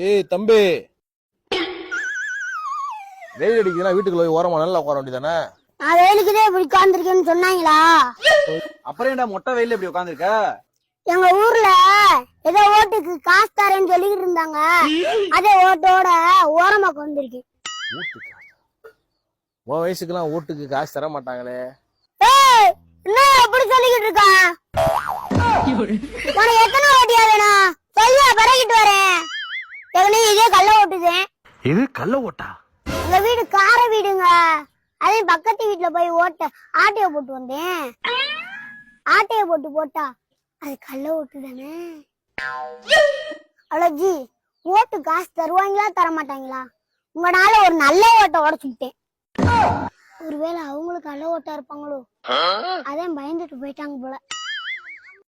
ஏய் தம்பி, வெயில் அடிக்குதுன்னா வீட்டுக்குள்ள போய் ஓரமா நல்லா உட்கார வேண்டியதானே? நான் வெயிலுக்குதே இப்படி உட்கார்ந்துருக்கேன்னு சொன்னாங்களா? அப்புறம் ஏன்டா மொட்டை வெயில இப்படி உட்காந்துருக்க? எங்க ஊர்ல ஏதோ ஓட்டுக்கு காசு தரேன்னு சொல்லிக்கிட்டு இருந்தாங்க. அதே ஓட்டோட ஓரமா உட்கார்ந்துருக்கேன். உன் வயசுக்கெல்லாம் ஓட்டுக்கு காசு தர மாட்டாங்களே. ஏய், என்ன அப்படி சொல்லிக்கிட்டு இருக்கா? உனக்கு எத்தனை ஓட்டியா வேணும்? சொல்லியா பறக்கிட்டு வரேன். இதே கள்ள ஓட்டுதேன். இது கள்ள ஓட்டா? எங்க வீடு கார வீடுங்க. அதே பக்கத்து வீட்டுல போய் ஆட்டைய போட்டு வந்தேன். ஆட்டைய போட்டா அது கள்ள ஓட்டு தானே. அவ்வளோ ஜி, ஓட்டு காசு தருவாங்களா தர மாட்டாங்களா? உங்களால ஒரு நல்ல ஓட்டை உடச்சுட்டேன். ஒருவேளை அவங்களுக்கு நல்ல ஓட்டா இருப்பாங்களோ, அதான் பயந்துட்டு போயிட்டாங்க போல.